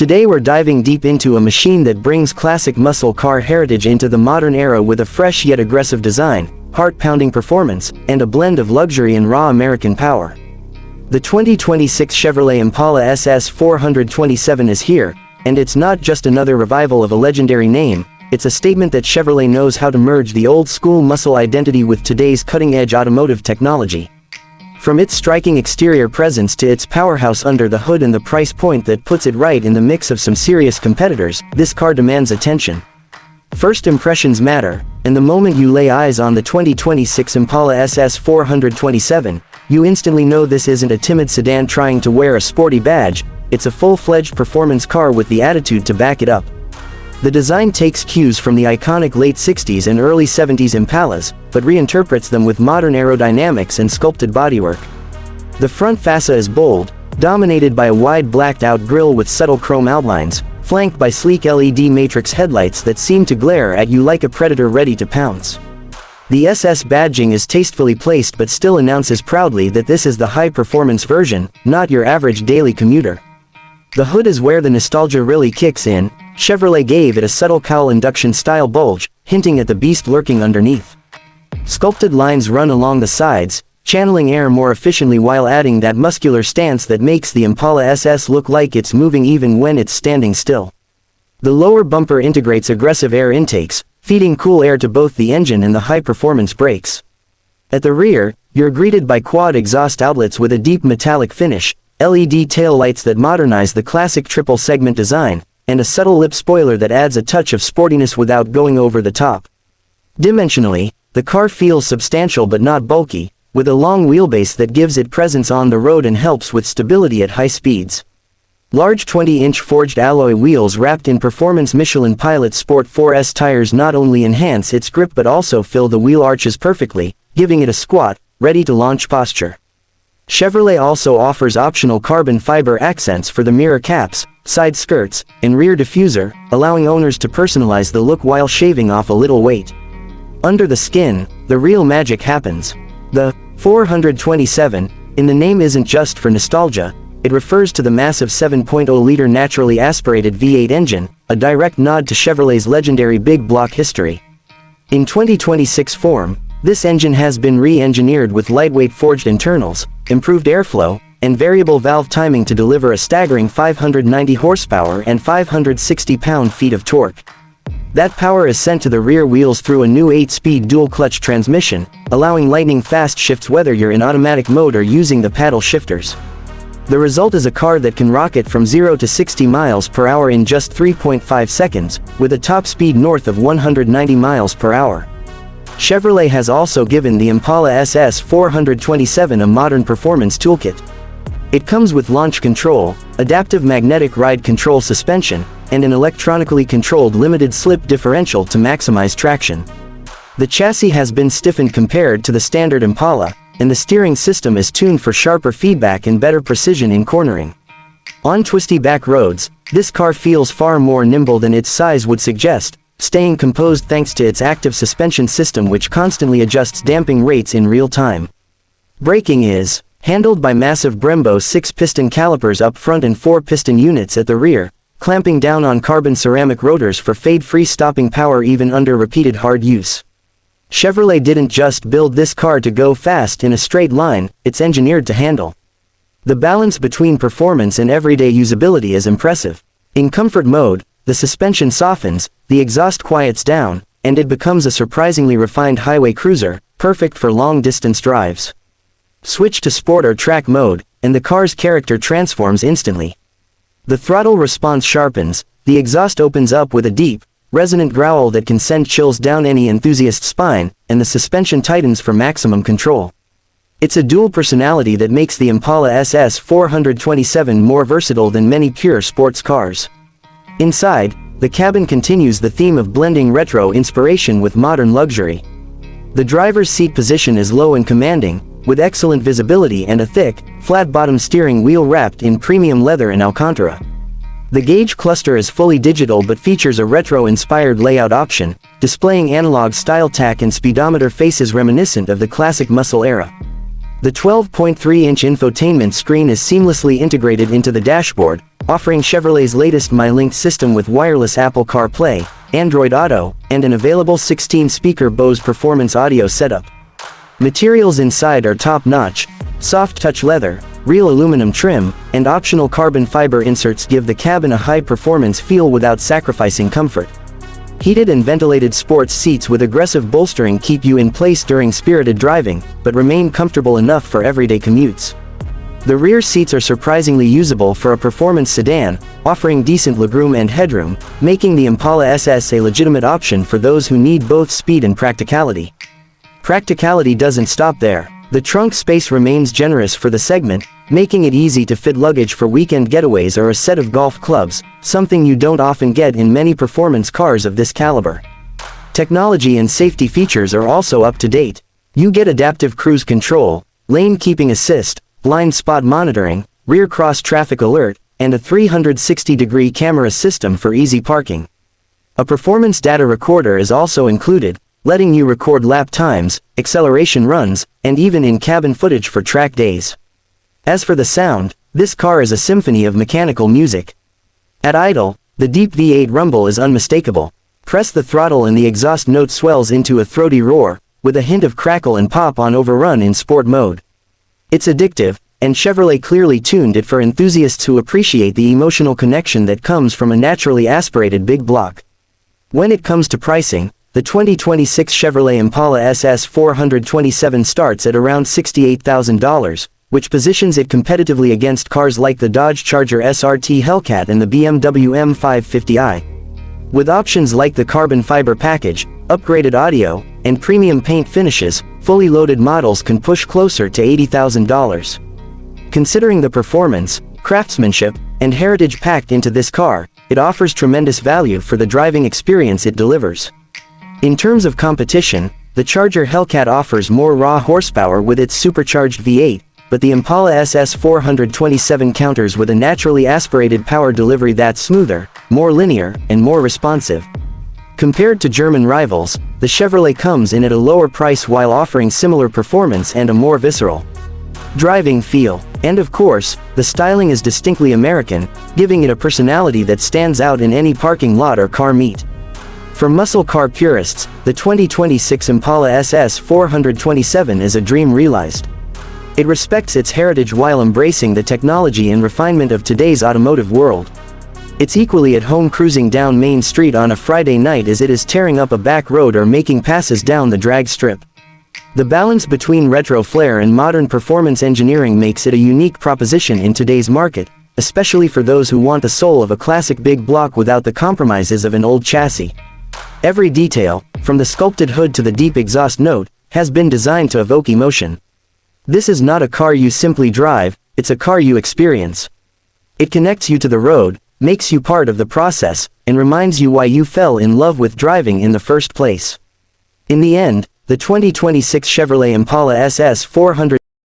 Today we're diving deep into a machine that brings classic muscle car heritage into the modern era with a fresh yet aggressive design, heart-pounding performance, and a blend of luxury and raw American power. The 2026 Chevrolet Impala SS 427 is here, and it's not just another revival of a legendary name, it's a statement that Chevrolet knows how to merge the old-school muscle identity with today's cutting-edge automotive technology. From its striking exterior presence to its powerhouse under the hood and the price point that puts it right in the mix of some serious competitors, this car demands attention. First impressions matter, and the moment you lay eyes on the 2026 Impala SS 427, you instantly know this isn't a timid sedan trying to wear a sporty badge, it's a full-fledged performance car with the attitude to back it up. The design takes cues from the iconic late 60s and early 70s Impalas, but reinterprets them with modern aerodynamics and sculpted bodywork. The front fascia is bold, dominated by a wide blacked-out grille with subtle chrome outlines, flanked by sleek LED matrix headlights that seem to glare at you like a predator ready to pounce. The SS badging is tastefully placed but still announces proudly that this is the high-performance version, not your average daily commuter. The hood is where the nostalgia really kicks in. Chevrolet gave it a subtle cowl induction-style bulge, hinting at the beast lurking underneath. Sculpted lines run along the sides, channeling air more efficiently while adding that muscular stance that makes the Impala SS look like it's moving even when it's standing still. The lower bumper integrates aggressive air intakes, feeding cool air to both the engine and the high-performance brakes. At the rear, you're greeted by quad exhaust outlets with a deep metallic finish, LED taillights that modernize the classic triple-segment design, and a subtle lip spoiler that adds a touch of sportiness without going over the top. Dimensionally, the car feels substantial but not bulky, with a long wheelbase that gives it presence on the road and helps with stability at high speeds. Large 20-inch forged alloy wheels wrapped in performance Michelin Pilot Sport 4S tires not only enhance its grip but also fill the wheel arches perfectly, giving it a squat, ready-to-launch posture. Chevrolet also offers optional carbon fiber accents for the mirror caps, side skirts, and rear diffuser, allowing owners to personalize the look while shaving off a little weight. Under the skin, the real magic happens. The 427 in the name isn't just for nostalgia, it refers to the massive 7.0-liter naturally aspirated V8 engine, a direct nod to Chevrolet's legendary big block history. In 2026 form, this engine has been re-engineered with lightweight forged internals, improved airflow, and variable valve timing to deliver a staggering 590 horsepower and 560 pound-feet of torque. That power is sent to the rear wheels through a new 8-speed dual-clutch transmission, allowing lightning-fast shifts whether you're in automatic mode or using the paddle shifters. The result is a car that can rocket from 0 to 60 miles per hour in just 3.5 seconds, with a top speed north of 190 miles per hour. Chevrolet has also given the Impala SS 427 a modern performance toolkit. It comes with launch control, adaptive magnetic ride control suspension, and an electronically controlled limited slip differential to maximize traction. The chassis has been stiffened compared to the standard Impala, and the steering system is tuned for sharper feedback and better precision in cornering. On twisty back roads, this car feels far more nimble than its size would suggest, staying composed thanks to its active suspension system which constantly adjusts damping rates in real time. Braking is handled by massive Brembo 6-piston calipers up front and 4-piston units at the rear, clamping down on carbon ceramic rotors for fade-free stopping power even under repeated hard use. Chevrolet didn't just build this car to go fast in a straight line, it's engineered to handle. The balance between performance and everyday usability is impressive. In comfort mode, the suspension softens, the exhaust quiets down, and it becomes a surprisingly refined highway cruiser, perfect for long-distance drives. Switch to sport or track mode, and the car's character transforms instantly. The throttle response sharpens, the exhaust opens up with a deep, resonant growl that can send chills down any enthusiast's spine, and the suspension tightens for maximum control. It's a dual personality that makes the Impala SS 427 more versatile than many pure sports cars. Inside, the cabin continues the theme of blending retro inspiration with modern luxury. The driver's seat position is low and commanding, with excellent visibility and a thick, flat-bottom steering wheel wrapped in premium leather and Alcantara. The gauge cluster is fully digital but features a retro-inspired layout option, displaying analog style tack and speedometer faces reminiscent of the classic muscle era. The 12.3-inch infotainment screen is seamlessly integrated into the dashboard, offering Chevrolet's latest MyLink system with wireless Apple CarPlay, Android Auto, and an available 16-speaker Bose Performance audio setup. Materials inside are top-notch: soft touch leather, real aluminum trim, and optional carbon fiber inserts give the cabin a high-performance feel without sacrificing comfort. Heated and ventilated sports seats with aggressive bolstering keep you in place during spirited driving, but remain comfortable enough for everyday commutes. The rear seats are surprisingly usable for a performance sedan, offering decent legroom and headroom, making the Impala SS a legitimate option for those who need both speed and practicality. Practicality doesn't stop there. The trunk space remains generous for the segment, making it easy to fit luggage for weekend getaways or a set of golf clubs, something you don't often get in many performance cars of this caliber. Technology and safety features are also up to date. You get adaptive cruise control, lane keeping assist, blind spot monitoring, rear cross traffic alert, and a 360-degree camera system for easy parking. A performance data recorder is also included, letting you record lap times, acceleration runs, and even in-cabin footage for track days. As for the sound, this car is a symphony of mechanical music. At idle, the deep V8 rumble is unmistakable. Press the throttle and the exhaust note swells into a throaty roar, with a hint of crackle and pop on overrun in sport mode. It's addictive, and Chevrolet clearly tuned it for enthusiasts who appreciate the emotional connection that comes from a naturally aspirated big block. When it comes to pricing, the 2026 Chevrolet Impala SS 427 starts at around $68,000, which positions it competitively against cars like the Dodge Charger SRT Hellcat and the BMW M550i. With options like the carbon fiber package, upgraded audio, and premium paint finishes, fully loaded models can push closer to $80,000. Considering the performance, craftsmanship, and heritage packed into this car, it offers tremendous value for the driving experience it delivers. In terms of competition, the Charger Hellcat offers more raw horsepower with its supercharged V8, but the Impala SS 427 counters with a naturally aspirated power delivery that's smoother, more linear, and more responsive. Compared to German rivals, the Chevrolet comes in at a lower price while offering similar performance and a more visceral driving feel. And of course, the styling is distinctly American, giving it a personality that stands out in any parking lot or car meet. For muscle car purists, the 2026 Impala SS 427 is a dream realized. It respects its heritage while embracing the technology and refinement of today's automotive world. It's equally at home cruising down Main Street on a Friday night as it is tearing up a back road or making passes down the drag strip. The balance between retro flair and modern performance engineering makes it a unique proposition in today's market, especially for those who want the soul of a classic big block without the compromises of an old chassis. Every detail, from the sculpted hood to the deep exhaust note, has been designed to evoke emotion. This is not a car you simply drive, it's a car you experience. It connects you to the road, makes you part of the process, and reminds you why you fell in love with driving in the first place. In the end, the 2026 Chevrolet Impala SS 400